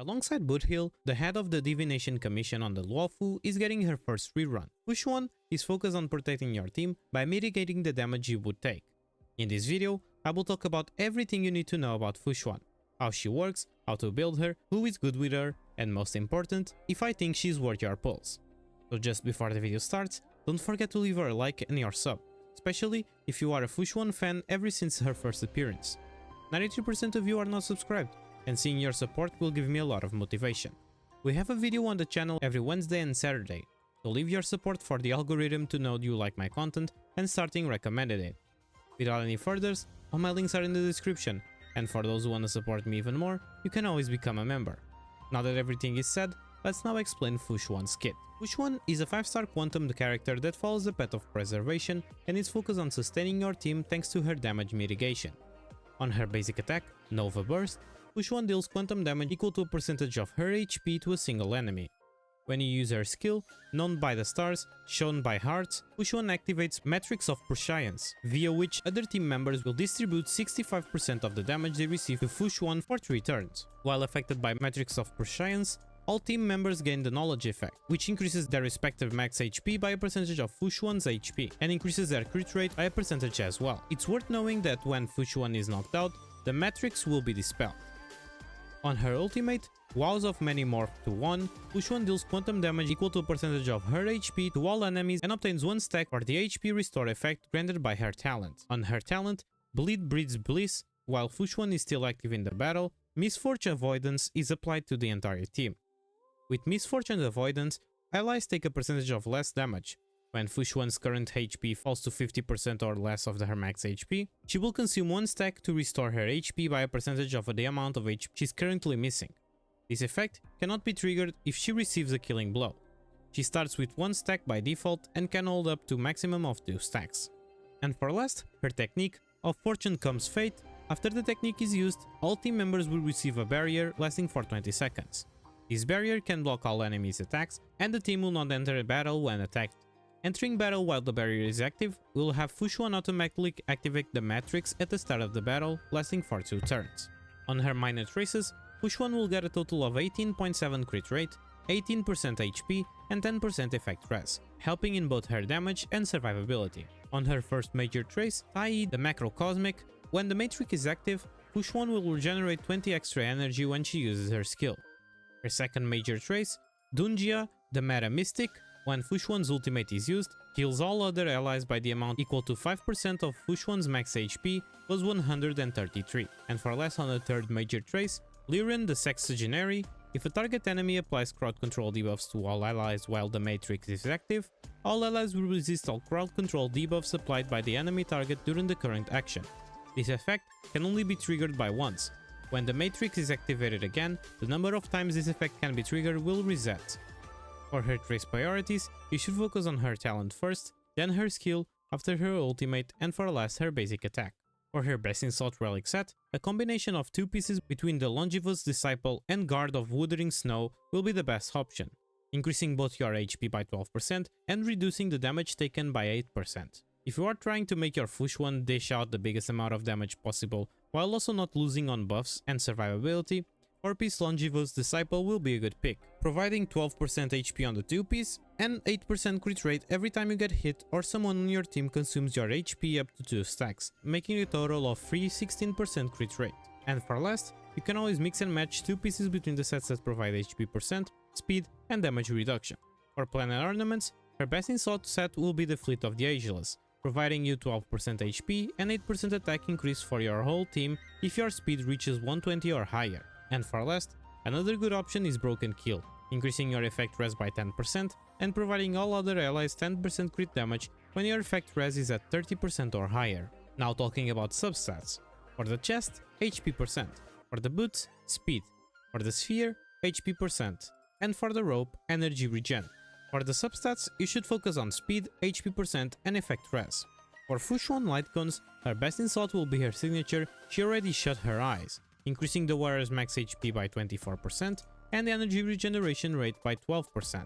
Alongside Boothill, the head of the Divination Commission on the Luofu is getting her first rerun. Xuan is focused on protecting your team by mitigating the damage you would take. In this video, I will talk about everything you need to know about Xuan, how she works, how to build her, who is good with her, and most important, if I think she's worth your pulse. So just before the video starts, don't forget to leave her a like and your sub, especially if you are a Xuan fan ever since her first appearance. 93% of you are not subscribed, and seeing your support will give me a lot of motivation. We have a video on the channel every Wednesday and Saturday, so leave your support for the algorithm to know you like my content and starting recommended it. Without any furthers, all my links are in the description, and for those who want to support me even more, you can always become a member. Now that everything is said, let's now explain Xuan's kit. Xuan is a 5-star quantum character that follows the path of preservation and is focused on sustaining your team thanks to her damage mitigation. On her basic attack, Nova Burst, Xuan deals quantum damage equal to a percentage of her HP to a single enemy. When you use her skill, known by the stars, shown by hearts, Xuan activates Matrix of Prescience, via which other team members will distribute 65% of the damage they receive to Xuan for 3 turns. While affected by Matrix of Prescience, all team members gain the knowledge effect, which increases their respective max HP by a percentage of Xuan's HP, and increases their crit rate by a percentage as well. It's worth knowing that when Xuan is knocked out, the Matrix will be dispelled. On her ultimate, Wows of Many Morph to 1, Xuan deals quantum damage equal to a percentage of her HP to all enemies and obtains 1 stack for the HP restore effect granted by her talent. On her talent, Bleed Breeds Bliss, while Xuan is still active in the battle, Misfortune Avoidance is applied to the entire team. With Misfortune Avoidance, allies take a percentage of less damage. When Xuan's current HP falls to 50% or less of her max HP, she will consume 1 stack to restore her HP by a percentage of the amount of HP she's currently missing. This effect cannot be triggered if she receives a killing blow. She starts with 1 stack by default and can hold up to maximum of 2 stacks. And for last, her technique, Of Fortune Comes Fate. After the technique is used, all team members will receive a barrier lasting for 20 seconds. This barrier can block all enemies' attacks, and the team will not enter a battle when attacked. Entering battle while the barrier is active will have Xuan automatically activate the Matrix at the start of the battle, lasting for 2 turns. On her minor traces, Xuan will get a total of 18.7 crit rate, 18% HP and 10% effect res, helping in both her damage and survivability. On her first major trace, i.e. the Macrocosmic, when the Matrix is active, Xuan will regenerate 20 extra energy when she uses her skill. Her second major trace, Dungia, the Meta Mystic, when Xuan's ultimate is used, heals all other allies by the amount equal to 5% of Xuan's max HP plus 133. And for less on the third major trace, Lyran the Sexagenary, if a target enemy applies crowd control debuffs to all allies while the Matrix is active, all allies will resist all crowd control debuffs applied by the enemy target during the current action. This effect can only be triggered by once. When the Matrix is activated again, the number of times this effect can be triggered will reset. For her trace priorities, you should focus on her talent first, then her skill, after her ultimate, and for last her basic attack. For her Blessing Salt Relic set, a combination of 2 pieces between the Longevous Disciple and Guard of Wuthering Snow will be the best option, increasing both your HP by 12% and reducing the damage taken by 8%. If you are trying to make your Xuan dish out the biggest amount of damage possible while also not losing on buffs and survivability, 4-piece Longevous Disciple will be a good pick, providing 12% HP on the 2-piece and 8% crit rate every time you get hit or someone on your team consumes your HP up to 2 stacks, making a total of free 16% crit rate. And for last, you can always mix and match 2 pieces between the sets that provide HP percent, speed and damage reduction. For Planet Ornaments, her best in slot set will be the Fleet of the Ageless, providing you 12% HP and 8% attack increase for your whole team if your speed reaches 120 or higher. And for last, another good option is Broken Kill, increasing your effect res by 10% and providing all other allies 10% crit damage when your effect res is at 30% or higher. Now talking about substats. For the chest, HP percent. For the boots, speed. For the sphere, HP percent. And for the rope, energy regen. For the substats, you should focus on speed, HP percent and effect res. For Xuan Lightcones, her best in slot will be her signature She Already Shut Her Eyes, increasing the wearer's max HP by 24% and the energy regeneration rate by 12%.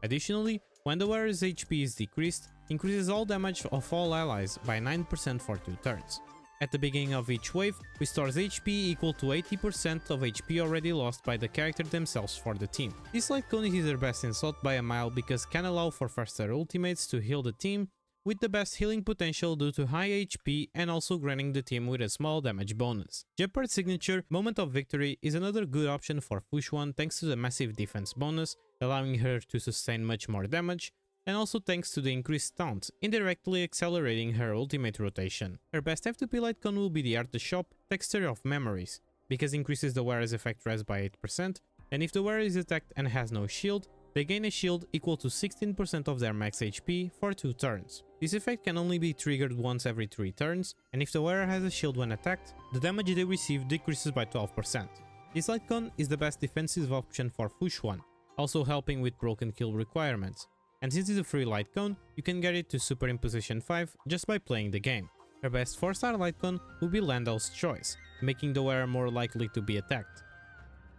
Additionally, when the wearer's HP is decreased, increases all damage of all allies by 9% for 2 turns. At the beginning of each wave, restores HP equal to 80% of HP already lost by the character themselves for the team. This Lightcone is their best in slot by a mile because can allow for faster ultimates to heal the team, with the best healing potential due to high HP and also granting the team with a small damage bonus. Jeopard's signature, Moment of Victory, is another good option for Xuan thanks to the massive defense bonus, allowing her to sustain much more damage, and also thanks to the increased taunt, indirectly accelerating her ultimate rotation. Her best F2P Lightcone will be the Shop Texture of Memories, because increases the wearer's effect res by 8%, and if the wearer is attacked and has no shield, they gain a shield equal to 16% of their max HP for 2 turns. This effect can only be triggered once every 3 turns, and if the wearer has a shield when attacked, the damage they receive decreases by 12%. This Lightcone is the best defensive option for Xuan, also helping with broken kill requirements. And since it's a free Lightcone, you can get it to Super Imposition 5 just by playing the game. Her best 4-star Lightcone will be Landau's Choice, making the wearer more likely to be attacked,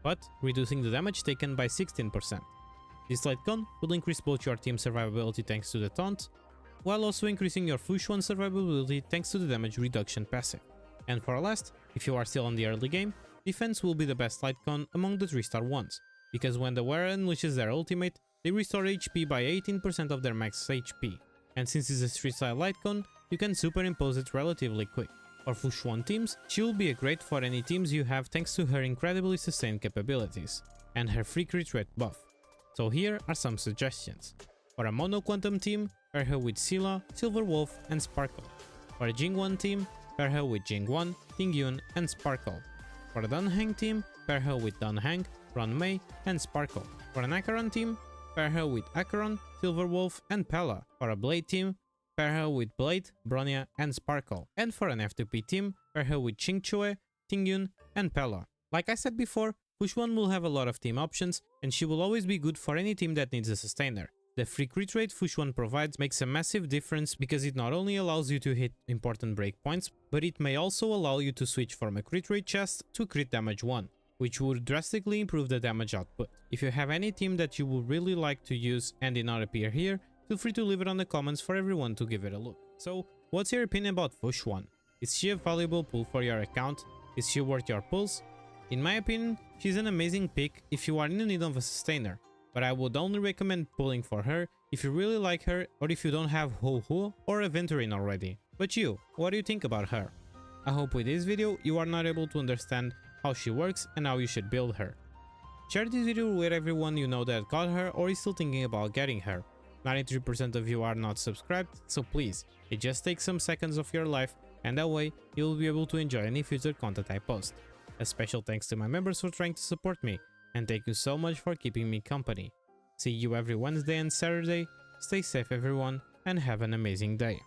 but reducing the damage taken by 16%. This Lightcone will increase both your team's survivability thanks to the taunt, while also increasing your Xuan survivability thanks to the damage reduction passive. And for last, if you are still on the early game, Defense will be the best Lightcone among the 3-star ones, because when the wearer unleashes their ultimate, they restore HP by 18% of their max HP, and since it's a 3-star Lightcone, you can superimpose it relatively quick. For Xuan teams, she will be a great for any teams you have thanks to her incredibly sustained capabilities, and her free crit rate buff. So here are some suggestions. For a Mono Quantum team, pair her with Scylla, Silver Wolf and Sparkle. For a Jingwan team, pair her with Jingwan, Tingyun and Sparkle. For a Dunhang team, pair her with Dunhang, Runmei and Sparkle. For an Acheron team, pair her with Acheron, Silver Wolf and Pella. For a Blade team, pair her with Blade, Bronya and Sparkle. And for an F2P team, pair her with Qingchue, Tingyun and Pella. Like I said before, Xuan will have a lot of team options, and she will always be good for any team that needs a sustainer. The free crit rate Xuan provides makes a massive difference because it not only allows you to hit important breakpoints, but it may also allow you to switch from a crit rate chest to crit damage 1, which would drastically improve the damage output. If you have any team that you would really like to use and did not appear here, feel free to leave it on the comments for everyone to give it a look. So, what's your opinion about Xuan? Is she a valuable pull for your account? Is she worth your pulls? In my opinion, she's an amazing pick if you are in need of a sustainer, but I would only recommend pulling for her if you really like her or if you don't have HOYO or Aventurine already. But you, what do you think about her? I hope with this video you are not able to understand how she works and how you should build her. Share this video with everyone you know that got her or is still thinking about getting her. 93% of you are not subscribed, so please, it just takes some seconds of your life and that way you will be able to enjoy any future content I post. A special thanks to my members for trying to support me, and thank you so much for keeping me company. See you every Wednesday and Saturday, stay safe everyone, and have an amazing day.